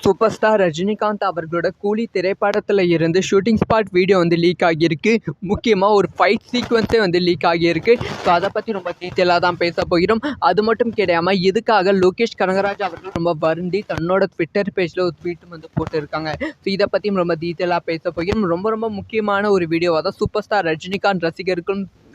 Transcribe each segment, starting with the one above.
Super star Rajinikanth அவர்களோட கூலி திரைப்படத்தில் இருந்து ஷூட்டிங் ஸ்பாட் வீடியோ வந்து லீக் ஆகியிருக்கு. முக்கியமாக ஒரு ஃபைட் சீக்வன்ஸே வந்து லீக் ஆகியிருக்கு. ஸோ அதை பற்றி ரொம்ப டீட்டெயிலாக தான் பேச போகிறோம். அது மட்டும் கிடையாமல் இதுக்காக லோகேஷ் கனகராஜ் அவர்கள் ரொம்ப வருந்தி தன்னோட ட்விட்டர் பேஜில் ஒரு ட்வீட்டும் வந்து போட்டிருக்காங்க. ஸோ இதை பற்றியும் ரொம்ப டீட்டெயிலாக பேச போகிறோம். ரொம்ப முக்கியமான ஒரு வீடியோவாக தான் சூப்பர் ஸ்டார் ரஜினிகாந்த்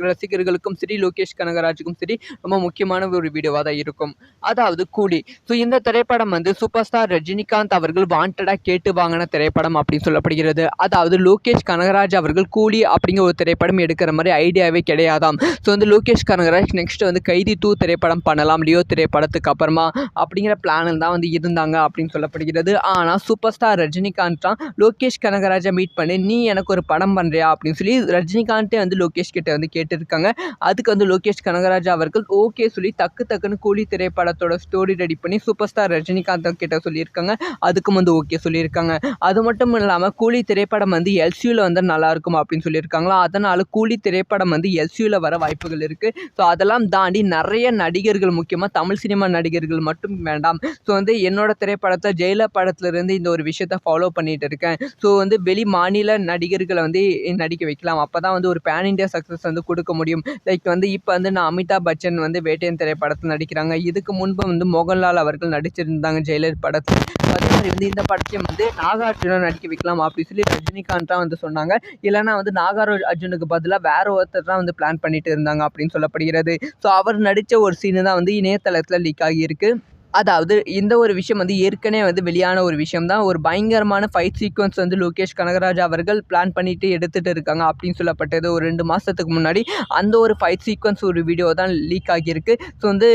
ரசிகர்களுக்கும் சரி, லோகேஷ் கனகராஜுக்கும் சரி ரொம்ப முக்கியமான ஒரு வீடியோவாக தான் இருக்கும். அதாவது கூலி. ஸோ இந்த திரைப்படம் வந்து சூப்பர் ஸ்டார் ரஜினிகாந்த் அவர்கள் வாண்டடாக கேட்டு வாங்கின திரைப்படம் அப்படின்னு சொல்லப்படுகிறது. அதாவது லோகேஷ் கனகராஜ் அவர்கள் கூலி அப்படிங்கிற ஒரு திரைப்படம் எடுக்கிற மாதிரி ஐடியாவே கிடையாதாம். ஸோ வந்து லோகேஷ் கனகராஜ் நெக்ஸ்ட் வந்து கைதி 2 திரைப்படம் பண்ணலாம் லியோ திரைப்படத்துக்கு அப்புறமா அப்படிங்கிற பிளானில் தான் வந்து இருந்தாங்க அப்படின்னு சொல்லப்படுகிறது. ஆனால் சூப்பர் ஸ்டார் ரஜினிகாந்த் தான் லோகேஷ் கனகராஜை மீட் பண்ணி நீ எனக்கு ஒரு படம் பண்ணுறியா அப்படின்னு சொல்லி ரஜினிகாந்தே வந்து லோகேஷ் கிட்ட வந்து கேட்டிருக்காங்க. அதுக்கு வந்து லோகேஷ் கனகராஜ் அவர்கள் ஓகே சொல்லி டக்குன்னு கூலி திரைப்படத்தோட ஸ்டோரி ரெடி பண்ணி சூப்பர் ஸ்டார் ரஜினிகாந்த் கிட்ட சொல்லியிருக்காங்க. அதுக்கும் வந்து ஓகே சொல்லியிருக்காங்க. அது மட்டும் இல்லாமல் கூலி திரைப்படம் வந்து எல்சியூவில் வந்து நல்லா இருக்கும் அப்படின்னு சொல்லியிருக்காங்களா. அதனால கூலி திரைப்படம் வந்து எல்சியூவில் வர வாய்ப்புகள் இருக்கு. ஸோ அதெல்லாம் தாண்டி நிறைய நடிகர்கள், முக்கியமாக தமிழ் சினிமா நடிகர்கள் மட்டும் வேண்டாம். ஸோ வந்து என்னோட திரைப்படத்தை ஜெயிலர் படத்துலேருந்து இந்த ஒரு விஷயத்தை ஃபாலோ பண்ணிட்டு இருக்கேன். ஸோ வந்து வெளி மாநில நடிகர்களை வந்து நடிக்க வைக்கலாம். அப்போ தான் வந்து ஒரு பேன் இண்டியா சக்ஸஸ் வந்து கொடுக்க முடியும். லைக் வந்து இப்போ வந்து நான் அமிதாப் பச்சன் வந்து வேட்டையன் திரைப்படத்தில் நடிக்கிறாங்க. இதுக்கு முன்பு வந்து மோகன்லால் அவர்கள் நடிச்சிருந்தாங்க ஜெயிலர் படத்தில். அதே மாதிரி வந்து இந்த படத்தையும் வந்து நாகார்ஜுனா நடிக்க வைக்கலாம் அப்படின்னு சொல்லி ரஜினிகாந்த் தான் வந்து சொன்னாங்க. இல்லைனா வந்து நாகார்ஜுனுக்கு பதிலாக வேற ஒருத்தர் தான் வந்து பிளான் பண்ணிட்டு இருந்தாங்க அப்படின்னு சொல்லப்படுகிறது. ஸோ அவர் நடித்த ஒரு சீனு தான் வந்து இணையதளத்தில் லீக் ஆகியிருக்கு. அதாவது இந்த ஒரு விஷயம் வந்து ஏற்கனவே வந்து வெளியான ஒரு விஷயம் தான். ஒரு பயங்கரமான ஃபைட் சீக்வன்ஸ் வந்து லோகேஷ் கனகராஜ் அவர்கள் பிளான் பண்ணிட்டு எடுத்துகிட்டு இருக்காங்க அப்படின்னு சொல்லப்பட்டது ஒரு 2 மாதத்துக்கு முன்னாடி. அந்த ஒரு ஃபைட் சீக்வன்ஸ் ஒரு வீடியோ தான் லீக் ஆகியிருக்கு. ஸோ வந்து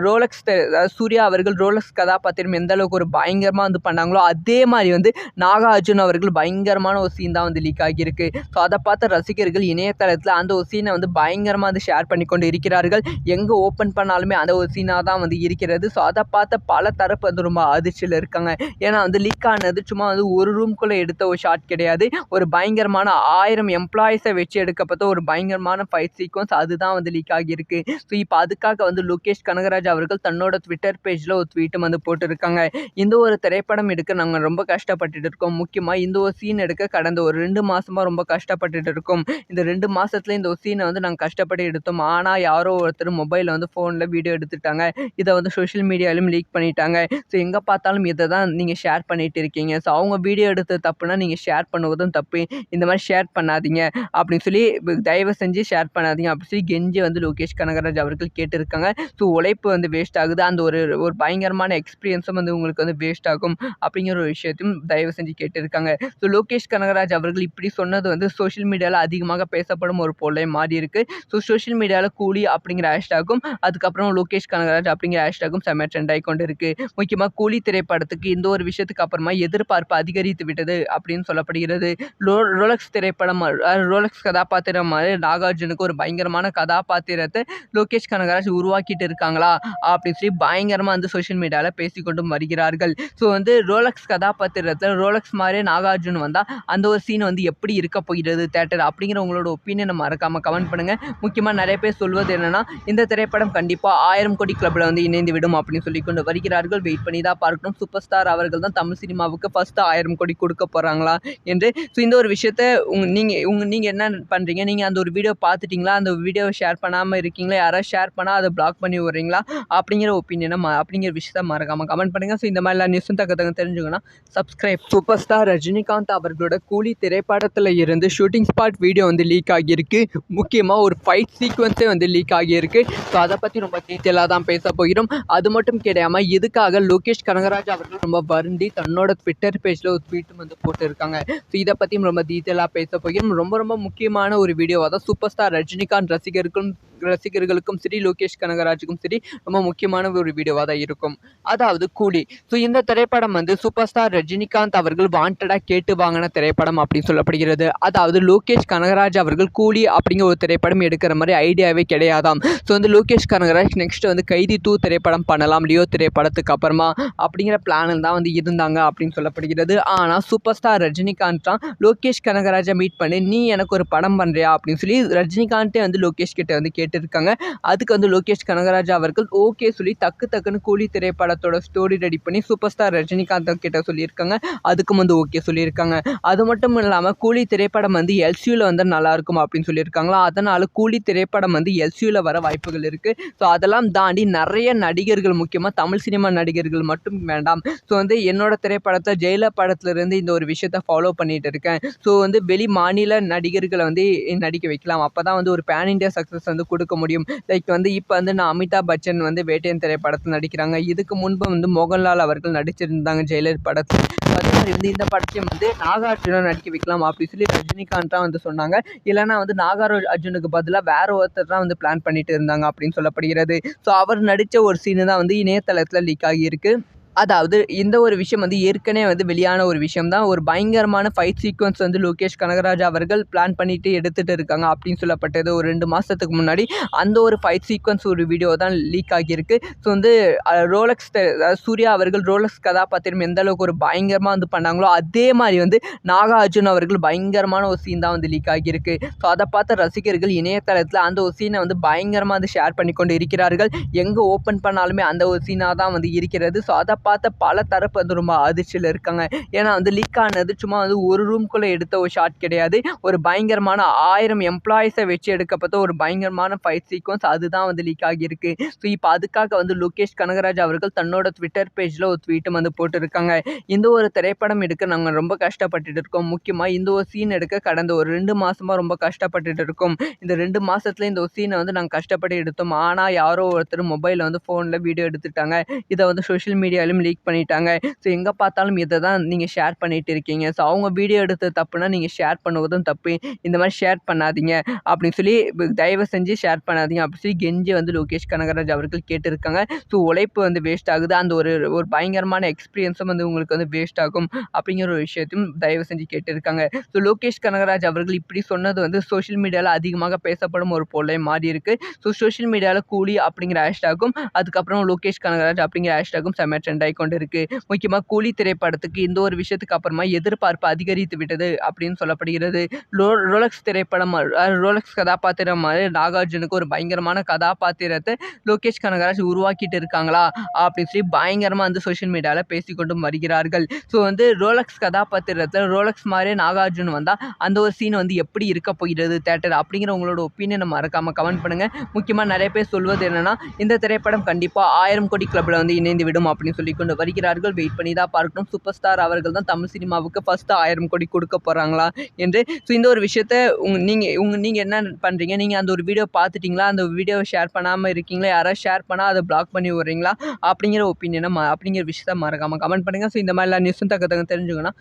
ரோலக்ஸ் சூர்யா அவர்கள் ரோலக்ஸ் கதாபாத்திரம் எந்த அளவுக்கு ஒரு பயங்கரமாக வந்து பண்ணாங்களோ அதே மாதிரி வந்து நாகார்ஜுன் அவர்கள் பயங்கரமான ஒரு சீன் தான் வந்து லீக் ஆகியிருக்கு. ஸோ அதை பார்த்த ரசிகர்கள் இணையதளத்தில் அந்த ஒரு சீனை வந்து பயங்கரமாக வந்து ஷேர் பண்ணி கொண்டு இருக்கிறார்கள். எங்கே ஓப்பன் பண்ணாலுமே அந்த ஒரு சீனாக தான் வந்து இருக்கிறது. ஸோ அதை பார்த்த பல தரப்பு வந்து ரொம்ப அதிர்ச்சியில் இருக்காங்க. ஏன்னா வந்து லீக் ஆனது சும்மா வந்து ஒரு ரூம்குள்ளே எடுத்த ஒரு ஷாட் கிடையாது. ஒரு பயங்கரமான 1000 எம்ப்ளாயிஸை வச்சு எடுக்கப்பட்ட ஒரு பயங்கரமான ஃபைட் சீக்வன்ஸ் அதுதான் வந்து லீக் ஆகியிருக்கு. ஸோ இப்போ அதுக்காக வந்து லோகேஷ் கனகராஜ் அவர்கள் தன்னோட ட்விட்டர் பேஜில் ஒரு ட்வீட்டும் வந்து போட்டிருக்காங்க. இந்த ஒரு திரைப்படம் எடுக்க நாங்கள் ரொம்ப கஷ்டப்பட்டுட்டு இருக்கோம். முக்கியமாக இந்த ஒரு சீன் எடுக்க கடந்த ஒரு 2 மாதமாக ரொம்ப கஷ்டப்பட்டுட்டு இருக்கோம். இந்த 2 மாதத்துல இந்த ஒரு சீனை வந்து நாங்கள் கஷ்டப்பட்டு எடுத்தோம். ஆனால் யாரோ ஒருத்தர் மொபைலில் வந்து ஃபோனில் வீடியோ எடுத்துட்டாங்க. இதை வந்து சோஷியல் மீடியாவிலும் லீக் பண்ணிட்டாங்க. ஸோ எங்கே பார்த்தாலும் இதை தான் நீங்கள் ஷேர் பண்ணிட்டு இருக்கீங்க. ஸோ அவங்க வீடியோ எடுத்தது தப்புனா நீங்கள் ஷேர் பண்ணுவதும் தப்பு. இந்த மாதிரி ஷேர் பண்ணாதீங்க அப்படின்னு சொல்லி தயவு செஞ்சு ஷேர் பண்ணாதீங்க அப்படின்னு சொல்லி கெஞ்சி வந்து லோகேஷ் கனகராஜ் அவர்கள் கேட்டிருக்காங்க. ஸோ உழைப்பு வந்து வேஸ்ட் ஆகுது. அந்த ஒரு பயங்கரமான எக்ஸ்பீரியன்ஸும் வந்து உங்களுக்கு வந்து வேஸ்ட் ஆகும் அப்படிங்கிற ஒரு விஷயத்தையும் தயவு செஞ்சு கேட்டிருக்காங்க. ஸோ லோகேஷ் கனகராஜ் அவர்கள் இப்படி சொன்னது வந்து சோஷியல் மீடியாவில் அதிகமாக பேசப்படும் ஒரு பொருளை மாறி இருக்கு. ஸோ சோஷியல் மீடியாவில் கூலி அப்படிங்கிற ஹேஷ்டாகும் அதுக்கப்புறம் லோகேஷ் கனகராஜ் அப்படிங்கிற ஹேஷ்டாகும் செம்ம ட்ரெண்ட் ஆகி கொண்டு இருக்கு. முக்கியமாக கூலி திரைப்படத்துக்கு இந்த ஒரு விஷயத்துக்கு அப்புறமா எதிர்பார்ப்பு அதிகரித்து விட்டது அப்படின்னு சொல்லப்படுகிறது. ரோலக்ஸ் திரைப்படம் ரோலக்ஸ் கதாபாத்திரம் மாதிரி நாகார்ஜுனுக்கு ஒரு பயங்கரமான கதாபாத்திரத்தை லோகேஷ் கனகராஜ் உருவாக்கிட்டு இருக்காங்களா அப்படின்னு சொல்லி பயங்கரமாக வந்து சோஷியல் மீடியாவில் பேசிக்கொண்டும் வருகிறார்கள். ஸோ வந்து ரோலக்ஸ் கதாபாத்திரத்தில் ரோலக்ஸ் மாதிரியே நாகார்ஜுன் வந்தால் அந்த ஒரு சீன் வந்து எப்படி இருக்க போகிறது தேட்டர் அப்படிங்கிற உங்களோட ஒப்பீனியனை மறக்காமல் கமெண்ட் பண்ணுங்கள். முக்கியமாக நிறைய பேர் சொல்வது என்னன்னா இந்த திரைப்படம் கண்டிப்பாக 1000 கோடி கிளப்பில் வந்து இணைந்து விடும் அப்படின்னு சொல்லி கொண்டு வருகிறார்கள். வெயிட் பண்ணி தான் பார்க்கணும். சூப்பர் ஸ்டார் அவர்கள் தான் தமிழ் சினிமாவுக்கு ஃபர்ஸ்ட் 1000 கோடி கொடுக்க போகிறாங்களா என்று. ஸோ இந்த ஒரு விஷயத்தை நீங்கள் என்ன பண்ணுறீங்க? நீங்கள் அந்த ஒரு வீடியோ பார்த்துட்டிங்களா? அந்த வீடியோவை ஷேர் பண்ணாமல் இருக்கீங்களா? யாராவது ஷேர் பண்ணால் அதை பிளாக் பண்ணி விட்றீங்களா அப்படிங்கிற ஒப்பீனியனை அப்படிங்கிற விஷயத்தை மறக்காமல் கமெண்ட் பண்ணுங்கள். ஸோ இந்த மாதிரி எல்லா நியூஸும் தக்க தெரிஞ்சுக்கணும் சப்ஸ்கிரைப். சூப்பர் ஸ்டார் ரஜினிகாந்த் அவர்களோட கூலி திரைப்படத்தில் இருந்து ஷூட்டிங் ஸ்பாட் வீடியோ வந்து லீக் ஆகியிருக்கு. முக்கியமாக ஒரு ஃபைட் சீக்வன்ஸே வந்து லீக் ஆகியிருக்கு. ஸோ அதை பற்றி ரொம்ப டீட்டெயிலாக தான் பேச போகிறோம். அது மட்டும் கிடையாமல் இதுக்காக லோகேஷ் கனகராஜ் அவர்கள் ரொம்ப வருந்தி தன்னோட ட்விட்டர் பேஜில் ஒரு ட்வீட்டும் வந்து போட்டிருக்காங்க. ஸோ இதை பற்றியும் ரொம்ப டீட்டெயிலாக பேச போகிறோம். ரொம்ப முக்கியமான ஒரு வீடியோவாக தான் சூப்பர் ஸ்டார் ரஜினிகாந்த் ரசிகர்களுக்கும் சரி, லோகேஷ் கனகராஜுக்கும் சரி ரொம்ப முக்கியமான ஒரு வீடியோவாக தான் இருக்கும். அதாவது கூலி. ஸோ இந்த திரைப்படம் வந்து சூப்பர் ஸ்டார் ரஜினிகாந்த் அவர்கள் வாண்டடாக கேட்டு வாங்கின திரைப்படம் அப்படின்னு சொல்லப்படுகிறது. அதாவது லோகேஷ் கனகராஜ் அவர்கள் கூலி அப்படிங்கிற ஒரு திரைப்படம் எடுக்கிற மாதிரி ஐடியாவே கிடையாதாம். ஸோ வந்து லோகேஷ் கனகராஜ் நெக்ஸ்ட் வந்து கைதி 2 திரைப்படம் பண்ணலாம் லியோ திரைப்படத்துக்கு அப்புறமா அப்படிங்கிற பிளானில் தான் வந்து இருந்தாங்க அப்படின்னு சொல்லப்படுகிறது. ஆனால் சூப்பர் ஸ்டார் ரஜினிகாந்த் தான் லோகேஷ் கனகராஜை மீட் பண்ணி நீ எனக்கு ஒரு படம் பண்ணுறியா அப்படின்னு சொல்லி ரஜினிகாந்தே வந்து லோகேஷ் கிட்ட வந்து கேட்டிருக்காங்க. அதுக்கு வந்து லோகேஷ் கனகராஜ் அவர்கள் ஓகே சொல்லி டக்குன்னு கூலி திரைப்படத்தோட ஸ்டோரி ரெடி பண்ணி சூப்பர் ஸ்டார் ரஜினிகாந்த் கிட்ட சொல்லியிருக்காங்க. அதுக்கும் வந்து ஓகே சொல்லியிருக்காங்க. அது மட்டும் இல்லாமல் கூலி திரைப்படம் வந்து எல்சியூவில் வந்து நல்லாயிருக்கும் அப்படின்னு சொல்லியிருக்காங்களா. அதனால் கூலி திரைப்படம் வந்து எல்சியூவில் வர வாய்ப்புகள் இருக்குது. ஸோ அதெல்லாம் தாண்டி நிறைய நடிகர்கள், முக்கியமாக தமிழ் சினிமா நடிகர்கள் மட்டும் வேண்டாம். ஸோ வந்து என்னோட திரைப்படத்தை ஜெயிலர் படத்துலேருந்து இந்த ஒரு விஷயத்தை ஃபாலோ பண்ணிட்டு இருக்கேன். ஸோ வந்து வெளி மாநில நடிகர்களை வந்து நடிக்க வைக்கலாம். அப்போ தான் வந்து ஒரு பேன் இண்டியா சக்ஸஸ் வந்து கொடுக்க முடியும். லைக் வந்து இப்போ வந்து நான் அமிதாப் பச்சன் வந்து வேட்டையன் திரைப்படத்தில் நடிக்கிறாங்க. இதுக்கு முன்பு வந்து மோகன்லால் அவர்கள் நடிச்சிருந்தாங்க ஜெயிலர் படத்தில். அதே மாதிரி வந்து இந்த படத்தையும் வந்து நாகார்ஜுனா நடிக்க வைக்கலாம் அப்படின்னு சொல்லி ரஜினிகாந்த் தான் வந்து சொன்னாங்க. இல்லைனா வந்து நாகார்ஜுனுக்கு பதிலாக வேற ஒருத்தர் தான் வந்து பிளான் பண்ணிட்டு இருந்தாங்க அப்படின்னு சொல்லப்படுகிறது. ஸோ அவர் நடித்த ஒரு சீனு தான் வந்து இணையதளத்தில் லீக் ஆகியிருக்கு. அதாவது இந்த ஒரு விஷயம் வந்து ஏற்கனவே வந்து வெளியான ஒரு விஷயம் தான். ஒரு பயங்கரமான ஃபைட் சீக்வன்ஸ் வந்து லோகேஷ் கனகராஜ் அவர்கள் பிளான் பண்ணிட்டு எடுத்துட்டு இருக்காங்க அப்படின்னு சொல்லப்பட்டது ஒரு 2 மாதத்துக்கு முன்னாடி. அந்த ஒரு ஃபைட் சீக்வன்ஸ் ஒரு வீடியோ தான் லீக் ஆகியிருக்கு. ஸோ வந்து ரோலக்ஸ் சூர்யா அவர்கள் ரோலக்ஸ் கதாபாத்திரம் எந்த அளவுக்கு ஒரு பயங்கரமாக வந்து பண்ணாங்களோ அதே மாதிரி வந்து நாகார்ஜுன் அவர்கள் பயங்கரமான ஒரு சீன் தான் வந்து லீக் ஆகியிருக்கு. ஸோ அதை பார்த்த ரசிகர்கள் இணையதளத்தில் அந்த ஒரு சீனை வந்து பயங்கரமாக வந்து ஷேர் பண்ணி கொண்டு இருக்கிறார்கள். எங்கே ஓப்பன் பண்ணாலுமே அந்த ஒரு சீனாக தான் வந்து இருக்கிறது. ஸோ அதை பார்த்த பல தரப்பு வந்து ரொம்ப அதிர்ச்சியில் இருக்காங்க. ஏன்னா வந்து லீக் ஆனது சும்மா வந்து ஒரு ரூம்குள்ளே எடுத்த ஒரு ஷாட் கிடையாது. ஒரு பயங்கரமான 1000 எம்ப்ளாயிஸை வச்சு எடுக்கப்பட்ட ஒரு பயங்கரமான ஃபைட் சீக்வன்ஸ் அதுதான் வந்து லீக் ஆகியிருக்கு. ஸோ இப்போ அதுக்காக வந்து லோகேஷ் கனகராஜ் அவர்கள் தன்னோட ட்விட்டர் பேஜில் ஒரு ட்வீட்டும் வந்து போட்டிருக்காங்க. இந்த ஒரு திரைப்படம் எடுக்க நாங்கள் ரொம்ப கஷ்டப்பட்டுட்டு இருக்கோம். முக்கியமாக இந்த ஒரு சீன் எடுக்க கடந்த ஒரு 2 மாதமாக ரொம்ப கஷ்டப்பட்டுட்டு இருக்கோம். இந்த 2 மாதத்துல இந்த ஒரு சீனை வந்து நாங்கள் கஷ்டப்பட்டு எடுத்தோம். ஆனால் யாரோ ஒருத்தர் மொபைலில் வந்து ஃபோனில் வீடியோ எடுத்துட்டாங்க. இதை வந்து சோஷியல் மீடியாவிலும் லீக் பண்ணிட்டாங்க. ஸோ எங்கே பார்த்தாலும் இதை தான் நீங்கள் ஷேர் பண்ணிட்டு இருக்கீங்க. ஸோ அவங்க வீடியோ எடுத்தது தப்புனா நீங்கள் ஷேர் பண்ணுவதும் தப்பு. இந்த மாதிரி ஷேர் பண்ணாதீங்க அப்படின்னு சொல்லி தயவு செஞ்சு ஷேர் பண்ணாதீங்க அப்படின்னு சொல்லி கெஞ்சி வந்து லோகேஷ் கனகராஜ் அவர்கள் கேட்டிருக்காங்க. ஸோ உழைப்பு வந்து வேஸ்ட் ஆகுது. அந்த ஒரு பயங்கரமான எக்ஸ்பீரியன்ஸும் வந்து உங்களுக்கு வந்து வேஸ்ட் ஆகும் அப்படிங்கிற ஒரு விஷயத்தையும் தயவு செஞ்சு கேட்டிருக்காங்க. ஸோ லோகேஷ் கனகராஜ் அவர்கள் இப்படி சொன்னது வந்து சோஷியல் மீடியாவில் அதிகமாக பேசப்படும் ஒரு பொருளை மாறி இருக்கு. ஸோ சோஷியல் மீடியாவில் கூலி அப்படிங்கிற ஹேஷ்டாகும் அதுக்கப்புறம் லோகேஷ் கனகராஜ் அப்படிங்கிற ஹேஷ்டாகும் செம்ம ட்ரெண்ட் ஆகி கொண்டு இருக்கு. முக்கியமாக கூலி திரைப்படத்துக்கு இந்த ஒரு விஷயத்துக்கு அப்புறமா எதிர்பார்ப்பு அதிகரித்து விட்டது அப்படின்னு சொல்லப்படுகிறது. ரோலக்ஸ் திரைப்படம் ரோலக்ஸ் கதாபாத்திரம் மாதிரி நாகார்ஜுனுக்கு ஒரு பயங்கரமான கதாபாத்திரத்தை லோகேஷ் கனகராஜ் உருவாக்கிட்டு இருக்காங்களா அப்படின்னு சொல்லி பயங்கரமாக வந்து சோஷியல் மீடியாவில் பேசிக்கொண்டும் வருகிறார்கள். ஸோ வந்து ரோலக்ஸ் கதாபாத்திரத்தில் ரோலக்ஸ் மாதிரியே நாகார்ஜுன் வந்தால் அந்த ஒரு சீன் வந்து எப்படி இருக்க போகிறது தேட்டர் அப்படிங்கிற உங்களோட ஒப்பீனியனை மறக்காமல் கமெண்ட் பண்ணுங்கள். முக்கியமாக நிறைய பேர் சொல்வது என்னன்னா இந்த திரைப்படம் கண்டிப்பாக 1000 கோடி கிளப்பில் வந்து இணைந்து விடும் அப்படின்னு சொல்லி கொண்டு வருகிறார்கள். வெயிட் பண்ணி தான் பார்க்கணும். சூப்பர் ஸ்டார் அவர்கள் தான் தமிழ் சினிமாவுக்கு ஃபர்ஸ்ட் 1000 கோடி கொடுக்க போகிறாங்களா என்று. ஸோ இந்த ஒரு விஷயத்த நீங்கள் என்ன பண்ணுறீங்க? நீங்கள் அந்த ஒரு வீடியோ பார்த்துட்டிங்களா? அந்த வீடியோவை ஷேர் பண்ணாமல் இருக்கீங்களா? யாராவது ஷேர் பண்ணால் அதை பிளாக் பண்ணி விட்றீங்களா அப்படிங்கிற ஒப்பீனியனை அப்படிங்கிற விஷயத்த மறக்காமல் கமெண்ட் பண்ணுங்கள். ஸோ இந்த மாதிரிலாம் நியூஸும் தெரிஞ்சுக்கணும்.